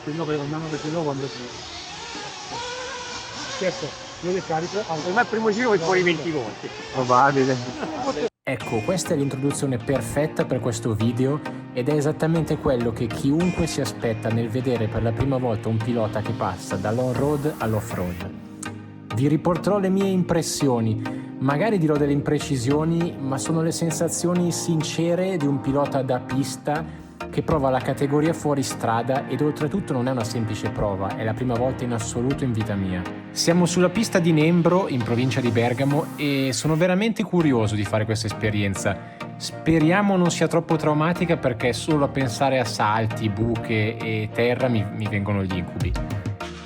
Quindi no, andiamo perché no quando si... Certo, io le carico, ma il primo giro vai fuori 20 volte. Probabile. Ecco, questa è l'introduzione perfetta per questo video ed è esattamente quello che chiunque si aspetta nel vedere per la prima volta un pilota che passa dall'on-road all'off-road. Vi riporterò le mie impressioni, magari dirò delle imprecisioni, ma sono le sensazioni sincere di un pilota da pista che prova la categoria fuori strada ed oltretutto non è una semplice prova, è la prima volta in assoluto in vita mia. Siamo sulla pista di Nembro, in provincia di Bergamo, e sono veramente curioso di fare questa esperienza. Speriamo non sia troppo traumatica perché solo a pensare a salti, buche e terra mi vengono gli incubi.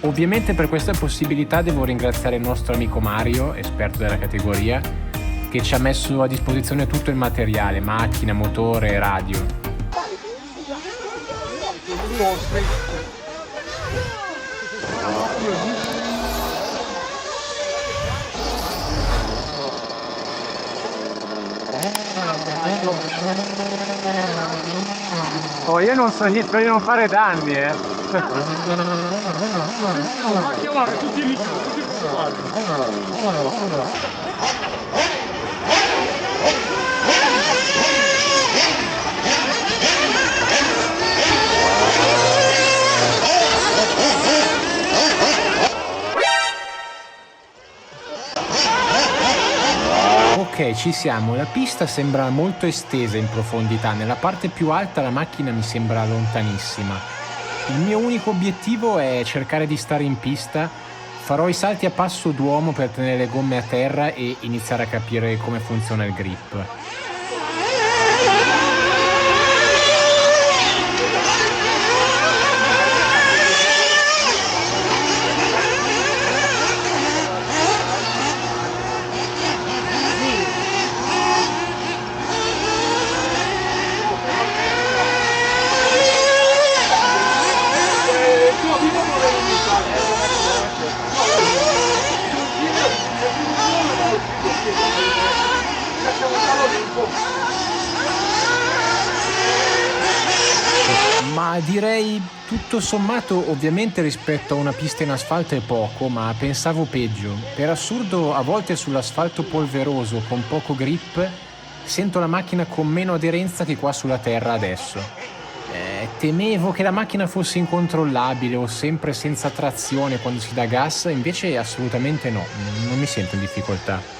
Ovviamente per questa possibilità devo ringraziare il nostro amico Mario, esperto della categoria, che ci ha messo a disposizione tutto il materiale, macchina, motore, radio. Oh, io non so niente, spero di non fare danni, Ma chiamare tutti lì, Ok, ci siamo. La pista sembra molto estesa in profondità. Nella parte più alta la macchina mi sembra lontanissima. Il mio unico obiettivo è cercare di stare in pista. Farò i salti a passo d'uomo per tenere le gomme a terra e iniziare a capire come funziona il grip. Ma direi tutto sommato, ovviamente rispetto a una pista in asfalto è poco, ma pensavo peggio. Per assurdo, a volte sull'asfalto polveroso con poco grip sento la macchina con meno aderenza che qua sulla terra adesso. Temevo che la macchina fosse incontrollabile o sempre senza trazione quando si dà gas, invece assolutamente no, non mi sento in difficoltà.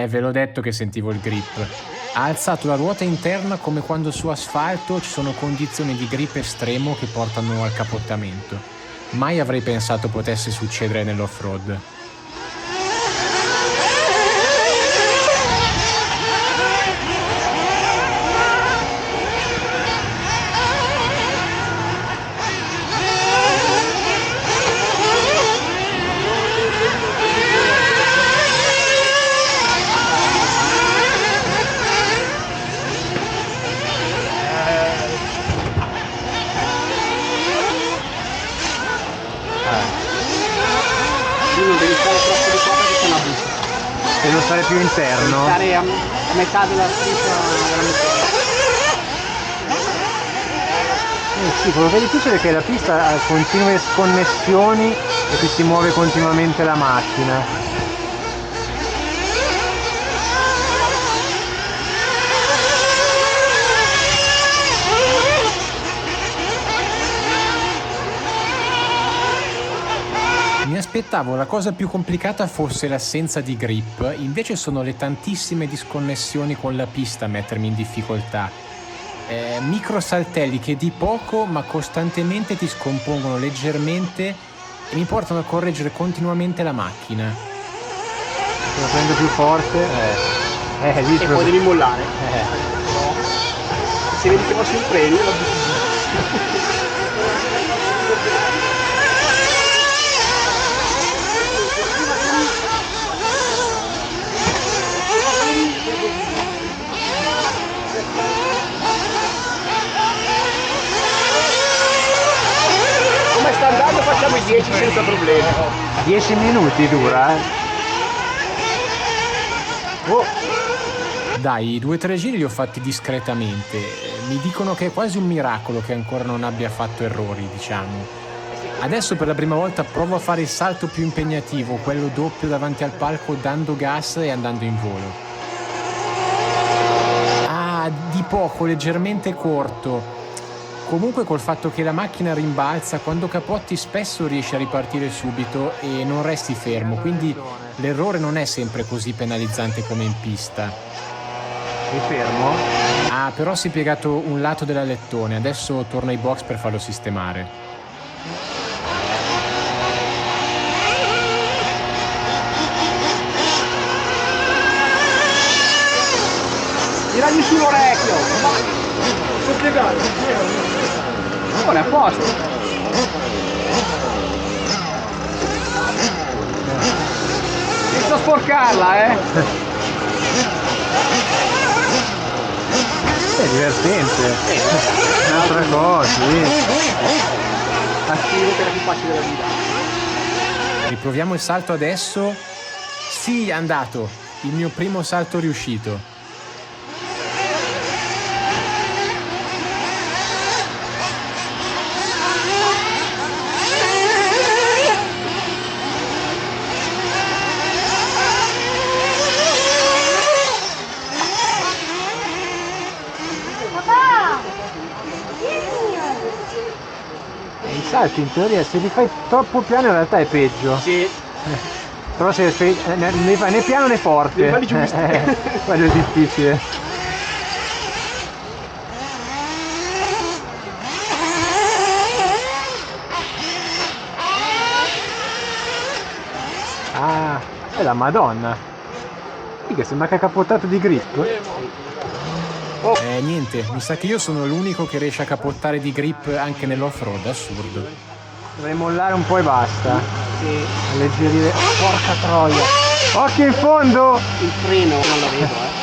Ve l'ho detto che sentivo il grip. Ha alzato la ruota interna come quando su asfalto ci sono condizioni di grip estremo che portano al capottamento. Mai avrei pensato potesse succedere nell'off-road. non devi stare troppo di qua perché c'è una buca. E non stare più interno? Devi stare a metà della striscia della motora. Sì, quello che è difficile è che la pista ha continue sconnessioni e che si muove continuamente la macchina. Mi aspettavo la cosa più complicata fosse l'assenza di grip, invece sono le tantissime disconnessioni con la pista a mettermi in difficoltà. Micro saltelli che di poco ma costantemente ti scompongono leggermente e mi portano a correggere continuamente la macchina. Se la prendo più forte, Lì e poi devi mollare. Se vedi che non si freni, sta andando, facciamo i 10 senza problemi. 10 minuti dura, Oh, Dai, i 2 o 3 giri li ho fatti discretamente. Mi dicono che è quasi un miracolo che ancora non abbia fatto errori, diciamo. Adesso per la prima volta provo a fare il salto più impegnativo, quello doppio davanti al palco, dando gas e andando in volo. Ah, di poco, leggermente corto. Comunque col fatto che la macchina rimbalza, quando capotti spesso riesci a ripartire subito e non resti fermo, quindi l'errore non è sempre così penalizzante come in pista. mi fermo. Ah, però si è piegato un lato dell'alettone, adesso torno ai box per farlo sistemare. Tiragli sull'orecchio. Sto piegando. Ora è a posto. Senza sporcarla, È divertente. Un'altra cosa, sì. Attivo che era più facile della vita. Riproviamo il salto adesso. Sì, è andato. Il mio primo salto riuscito. I salti in teoria se li fai troppo piano in realtà è peggio. Sì, Però se ne fai né piano né forte. Devi farli giusti. Quello è difficile. Ah, è la Madonna. Figa, sembra che ha capottato di grip. Niente, mi sa che io sono l'unico che riesce a capottare di grip anche nell'off-road, assurdo. Dovrei mollare un po' e basta. sì, Alleggerire. Porca troia. Occhio in fondo! il freno non lo vedo,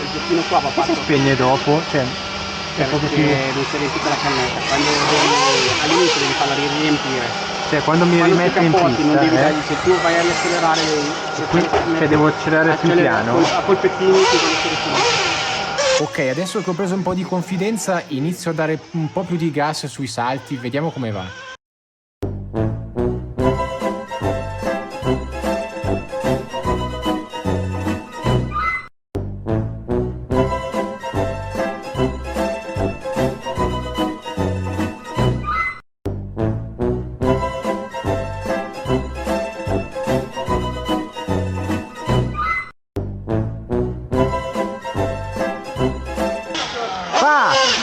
Il giochino qua va Si fatto spegne dopo, cioè è proprio perché che, non si è riempita la cannetta. Quando all'inizio devi farla riempire. cioè quando mi Quando ti rimetti in capotti, non devi pista, dargli, se tu vai ad accelerare, cioè devo accelerare più piano. A colpettini ti devi accelerare. Ok, adesso che ho preso un po' di confidenza, inizio a dare un po' più di gas sui salti, vediamo come va.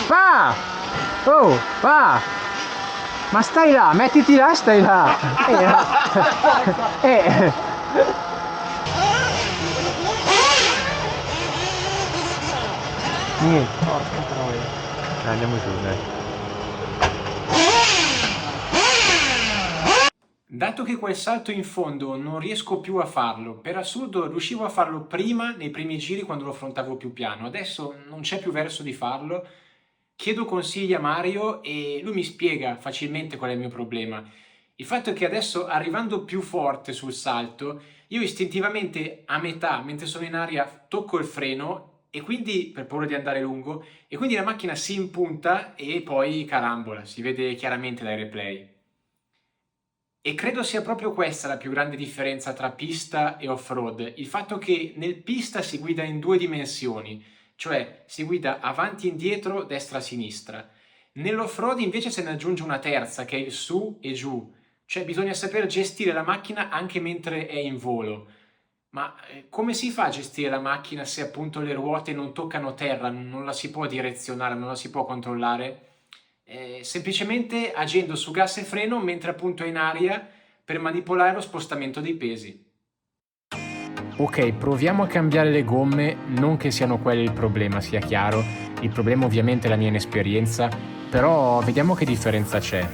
Va! Oh, va! Ma stai là, mettiti là, stai là! Niente, porca troia. Andiamo giù, dai. Dato che quel salto in fondo non riesco più a farlo, per assurdo riuscivo a farlo prima nei primi giri quando lo affrontavo più piano, adesso non c'è più verso di farlo, chiedo consigli a Mario e lui mi spiega facilmente qual è il mio problema. Il fatto è che adesso arrivando più forte sul salto, io istintivamente a metà, mentre sono in aria, tocco il freno e quindi, per paura di andare lungo, e quindi la macchina si impunta e poi carambola, si vede chiaramente dai replay. E credo sia proprio questa la più grande differenza tra pista e off-road, il fatto che nel pista si guida in 2 dimensioni, cioè si guida avanti e indietro, destra e sinistra. Nell'off-road invece se ne aggiunge una terza, che è il su e giù, cioè bisogna saper gestire la macchina anche mentre è in volo. Ma come si fa a gestire la macchina se appunto le ruote non toccano terra, non la si può direzionare, non la si può controllare? Semplicemente agendo su gas e freno mentre appunto è in aria per manipolare lo spostamento dei pesi. Ok, proviamo a cambiare le gomme, non che siano quelle il problema, sia chiaro. Il problema ovviamente è la mia inesperienza, però vediamo che differenza c'è.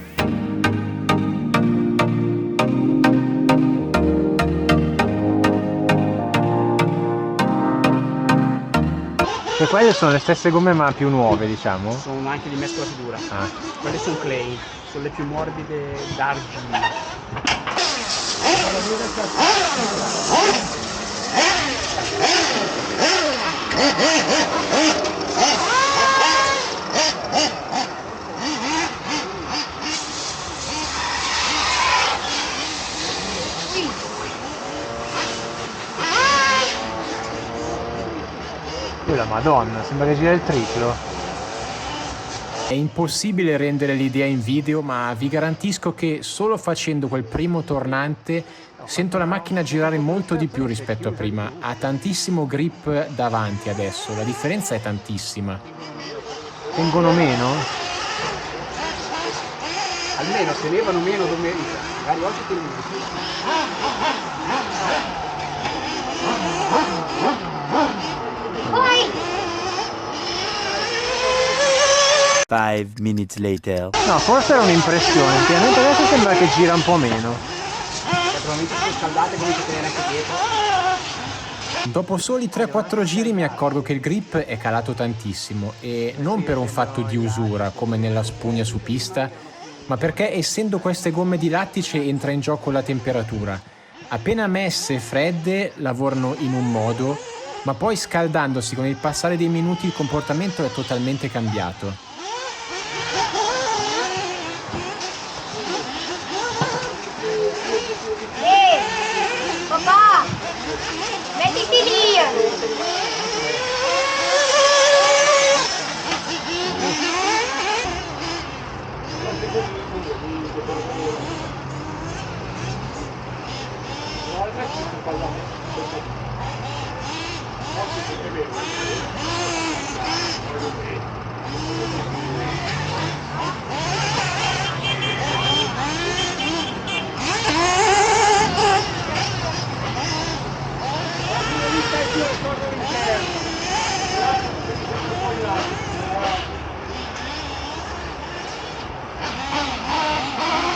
E quelle sono le stesse gomme ma più nuove, diciamo. Sono anche di mescolatura. Ah. Quelle sono clay, sono le più morbide d'argilla. La Madonna, sembra che gira il triplo. È impossibile rendere l'idea in video, ma vi garantisco che solo facendo quel primo tornante sento la macchina girare molto di più rispetto a prima. Ha tantissimo grip davanti adesso, la differenza è tantissima. Tengono meno? Almeno tenevano meno domenica, magari oggi tengono di più. 5 minutes later. No, forse era un'impressione, ultimamente adesso sembra che gira un po' meno. Probabilmente sono scaldate, comincia a tenere anche dietro. Dopo soli 3-4 giri mi accorgo che il grip è calato tantissimo e non per un fatto di usura come nella spugna su pista, ma perché essendo queste gomme di lattice entra in gioco la temperatura. Appena messe fredde lavorano in un modo, ma poi scaldandosi con il passare dei minuti il comportamento è totalmente cambiato. Papà, mettiti lì!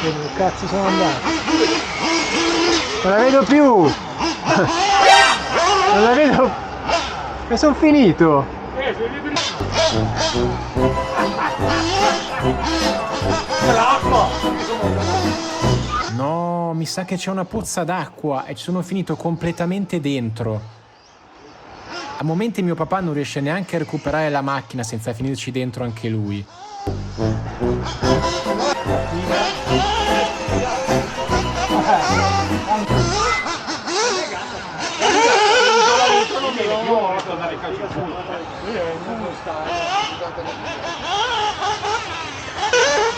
Dove cazzo sono andato? Non la vedo più! Non la vedo! E sono finito! No, mi sa che c'è una pozza d'acqua e ci sono finito completamente dentro. A momenti mio papà non riesce neanche a recuperare la macchina senza finirci dentro anche lui.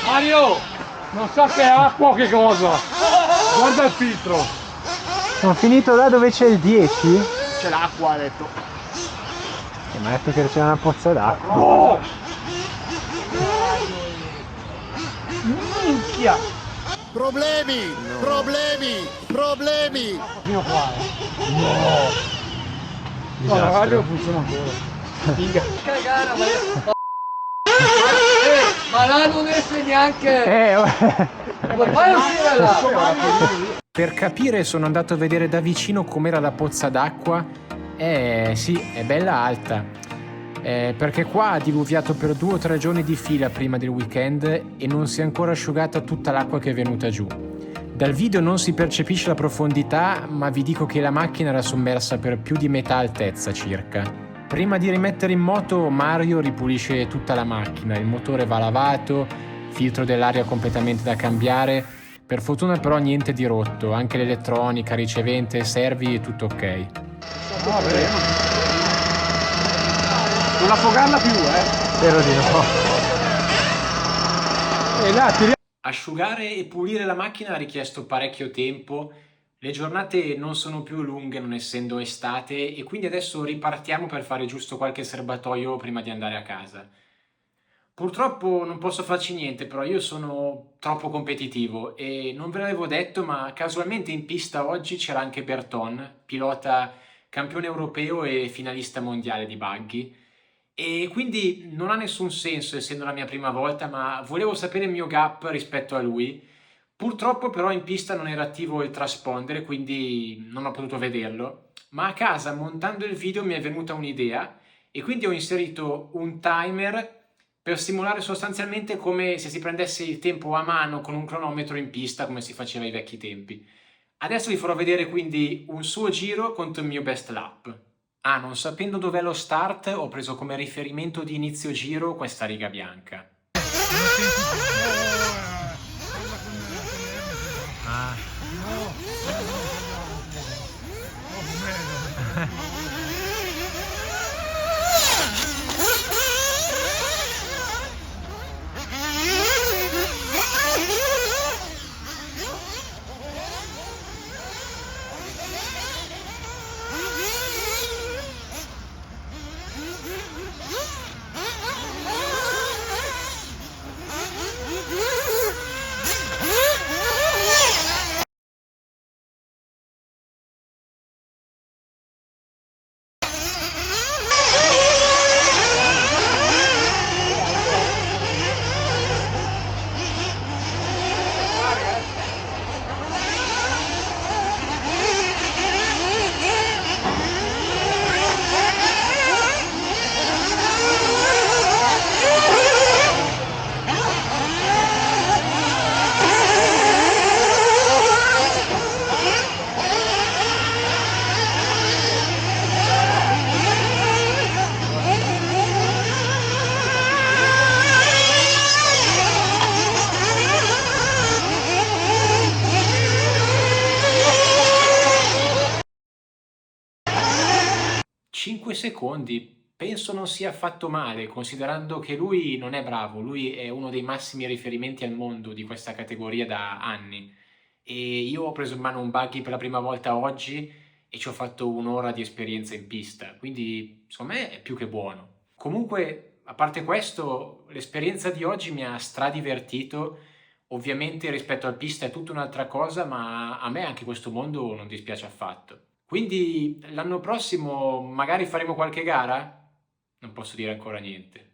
Mario, non so che è acqua o che cosa. Guarda il filtro. Sono finito là dove c'è il 10? C'è l'acqua, ha detto. Mi ha detto che c'era una pozza d'acqua. Oh! Minchia! Problemi! Problemi! Problemi! Fino qua, No, la radio funziona ancora. Figa. Cagare, ma là non esce neanche. Ma vai a uscire là. Per capire sono andato a vedere da vicino com'era la pozza d'acqua. Sì, è bella alta. Perché qua ha diluviato per 2 o 3 giorni di fila prima del weekend e non si è ancora asciugata tutta l'acqua che è venuta giù. Dal video non si percepisce la profondità, ma vi dico che la macchina era sommersa per più di metà altezza circa. Prima di rimettere in moto Mario ripulisce tutta la macchina, il motore va lavato, filtro dell'aria completamente da cambiare, per fortuna però niente di rotto, anche l'elettronica, ricevente, servi, tutto ok. Non affogarla più, Spero di no. E là, Asciugare e pulire la macchina ha richiesto parecchio tempo, le giornate non sono più lunghe non essendo estate e quindi adesso ripartiamo per fare giusto qualche serbatoio prima di andare a casa. Purtroppo non posso farci niente, però io sono troppo competitivo e non ve l'avevo detto, ma casualmente in pista oggi c'era anche Berton, pilota campione europeo e finalista mondiale di buggy. E quindi non ha nessun senso essendo la mia prima volta, ma volevo sapere il mio gap rispetto a lui. Purtroppo però in pista non era attivo il transponder, quindi non ho potuto vederlo. Ma a casa, montando il video, mi è venuta un'idea e quindi ho inserito un timer per simulare sostanzialmente come se si prendesse il tempo a mano con un cronometro in pista come si faceva ai vecchi tempi. Adesso vi farò vedere quindi un suo giro contro il mio best lap. Ah, non sapendo dov'è lo start, ho preso come riferimento di inizio giro questa riga bianca. Cinque secondi, penso non sia affatto male, considerando che lui non è bravo, lui è uno dei massimi riferimenti al mondo di questa categoria da anni. E io ho preso in mano un buggy per la prima volta oggi e ci ho fatto un'ora di esperienza in pista, quindi secondo me è più che buono. Comunque, a parte questo, l'esperienza di oggi mi ha stradivertito. Ovviamente rispetto al pista è tutta un'altra cosa, ma a me anche questo mondo non dispiace affatto. Quindi l'anno prossimo magari faremo qualche gara? Non posso dire ancora niente.